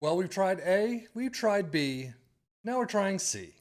Well, we've tried A, we've tried B, now we're trying C.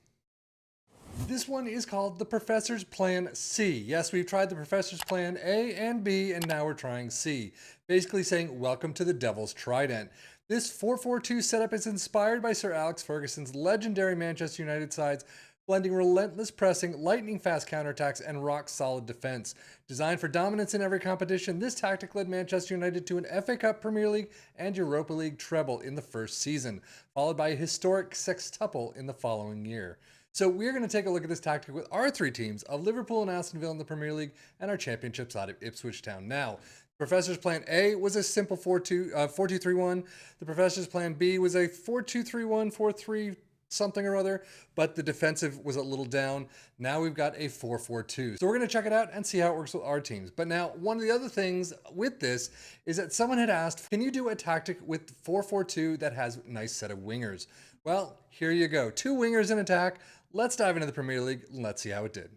This one is called the Professor's Plan C. Yes, we've tried the Professor's Plan A and B, and now we're trying C. Basically saying, welcome to the Devil's Trident. This 4-4-2 setup is inspired by Sir Alex Ferguson's legendary Manchester United sides, blending relentless pressing, lightning fast counterattacks, and rock solid defense. Designed for dominance in every competition, this tactic led Manchester United to an FA Cup, Premier League, and Europa League treble in the first season, followed by a historic sextuple in the following year. So we're going to take a look at this tactic with our three teams of Liverpool and Aston Villa in the Premier League and our championship side of Ipswich Town. Now, Professor's Plan A was a simple 4-2-3-1. The Professor's Plan B was a 4-2-3-1, 4-3 something or other, but the defensive was a little down. Now we've got a 4-4-2. So we're going to check it out and see how it works with our teams. But now, one of the other things with this is that someone had asked, can you do a tactic with 4-4-2 that has a nice set of wingers? Well, here you go. Two wingers in attack. Let's dive into the Premier League. Let's see how it did.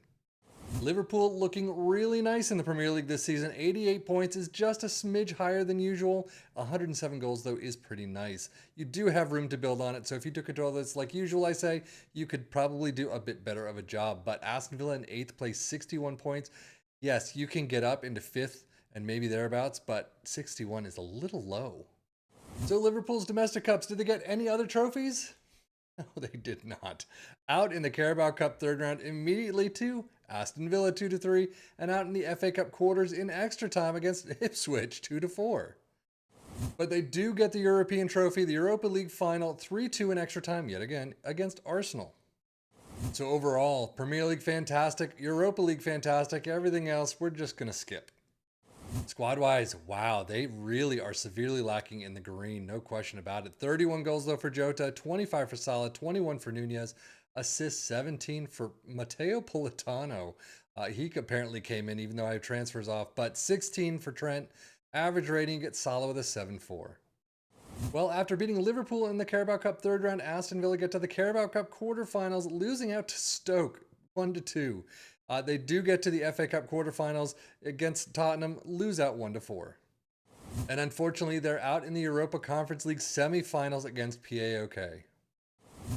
Liverpool looking really nice in the Premier League this season. 88 points is just a smidge higher than usual. 107 goals, though, is pretty nice. You do have room to build on it, so if you took control of this like usual, I say, you could probably do a bit better of a job. But Aston Villa in 8th place, 61 points. Yes, you can get up into 5th and maybe thereabouts, but 61 is a little low. So Liverpool's domestic cups, did they get any other trophies? No, they did not. Out in the Carabao Cup third round immediately to Aston Villa 2-3, and out in the FA Cup quarters in extra time against Ipswich 2-4. But they do get the European trophy, the Europa League final 3-2 in extra time yet again against Arsenal. So overall, Premier League fantastic, Europa League fantastic, everything else we're just going to skip. Squad-wise, wow, they really are severely lacking in the green, no question about it. 31 goals, though, for Jota, 25 for Salah, 21 for Nunez, assists 17 for Matteo Politano. He apparently came in, even though I have transfers off, but 16 for Trent. Average rating gets Salah with a 7-4. Well, after beating Liverpool in the Carabao Cup third round, Aston Villa get to the Carabao Cup quarterfinals, losing out to Stoke 1-2. They do get to the FA Cup quarterfinals against Tottenham, lose out 1-4. And unfortunately, they're out in the Europa Conference League semifinals against PAOK.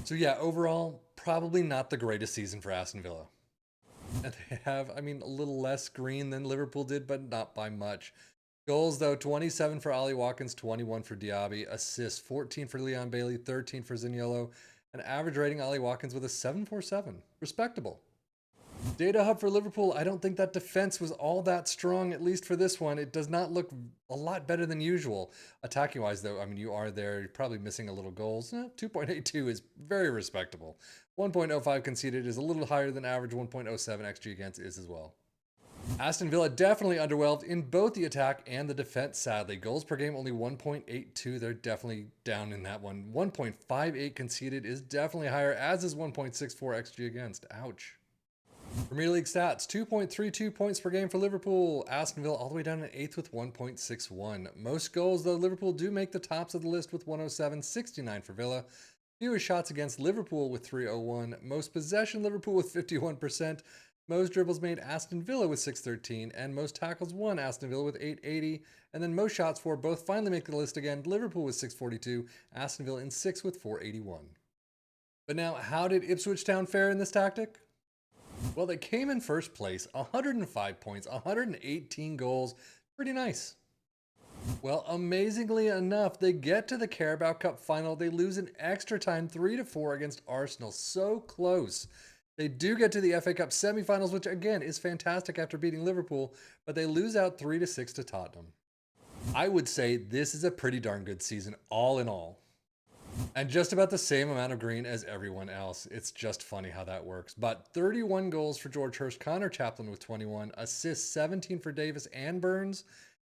So yeah, overall, probably not the greatest season for Aston Villa. And they have, a little less green than Liverpool did, but not by much. Goals, though, 27 for Ollie Watkins, 21 for Diaby. Assists, 14 for Leon Bailey, 13 for Zaniolo. An average rating, Ollie Watkins with a 7.47. Respectable. Data hub for Liverpool, I don't think that defense was all that strong, at least for this one. It does not look a lot better than usual. Attacking wise, though, you are there. You're probably missing a little goals. 2.82 is very respectable. 1.05 conceded is a little higher than average. 1.07 XG against is as well. Aston Villa definitely underwhelmed in both the attack and the defense, sadly. Goals per game only 1.82. They're definitely down in that one. 1.58 conceded is definitely higher, as is 1.64 XG against. Ouch. Premier League stats, 2.32 points per game for Liverpool. Aston Villa all the way down in 8th with 1.61. Most goals, though, Liverpool do make the tops of the list with 107, 69 for Villa. Fewest shots against Liverpool with 301. Most possession, Liverpool with 51%. Most dribbles made, Aston Villa with 613. And most tackles won, Aston Villa with 880. And then most shots for both finally make the list again. Liverpool with 642. Aston Villa in 6th with 481. But now, how did Ipswich Town fare in this tactic? Well, they came in first place, 105 points, 118 goals. Pretty nice. Well, amazingly enough, they get to the Carabao Cup final. They lose in extra time 3-4 against Arsenal. So close. They do get to the FA Cup semifinals, which again is fantastic after beating Liverpool, but they lose out 3-6 to Tottenham. I would say this is a pretty darn good season, all in all. And just about the same amount of green as everyone else. It's just funny how that works. But 31 goals for George Hurst, Connor Chaplin with 21, assists 17 for Davis and Burns,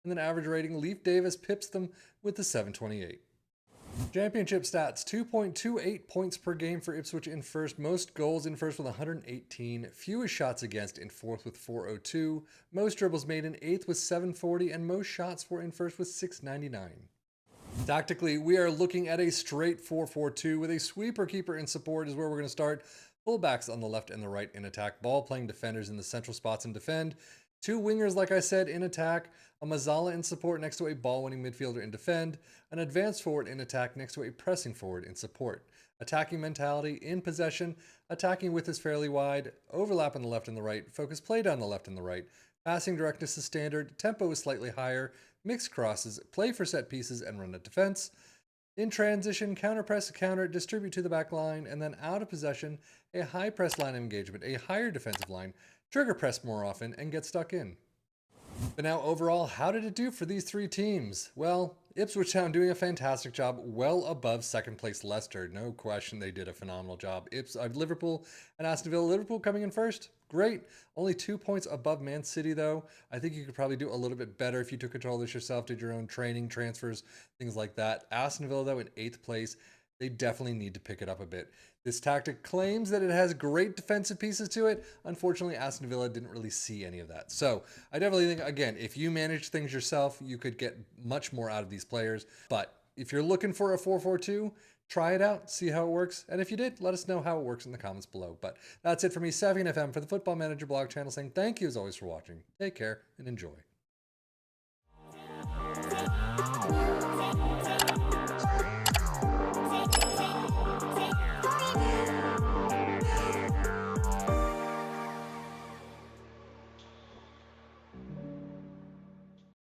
and then average rating, Leif Davis pips them with the 728. Championship stats, 2.28 points per game for Ipswich in first, most goals in first with 118, fewest shots against in fourth with 402, most dribbles made in 8th with 740, and most shots for in first with 699. Tactically, we are looking at a straight 4-4-2 with a sweeper keeper in support is where we're going to start. Fullbacks on the left and the right in attack. Ball playing defenders in the central spots and defend. Two wingers, like I said, in attack. a Mazzala in support next to a ball-winning midfielder in defend, an advanced forward in attack next to a pressing forward in support. Attacking mentality in possession, attacking width is fairly wide, overlap on the left and the right, focus play down the left and the right, passing directness is standard, tempo is slightly higher, mixed crosses, play for set pieces, and run at defense. In transition, counter press, counter, distribute to the back line, and then out of possession, a high press line of engagement, a higher defensive line, trigger press more often, and get stuck in. But now overall, how did it do for these three teams? Well, Ipswich Town doing a fantastic job, well above second place Leicester. No question they did a phenomenal job. Liverpool and Aston Villa. Liverpool coming in first. Great. Only 2 points above Man City, though. I think you could probably do a little bit better if you took control of this yourself, did your own training, transfers, things like that. Aston Villa, though, in 8th place. They definitely need to pick it up a bit. This tactic claims that it has great defensive pieces to it. Unfortunately, Aston Villa didn't really see any of that. So I definitely think, again, if you manage things yourself, you could get much more out of these players. But if you're looking for a 4-4-2, try it out, see how it works. And if you did, let us know how it works in the comments below. But that's it for me, Savvy FM, for the Football Manager blog channel, saying thank you as always for watching. Take care and enjoy.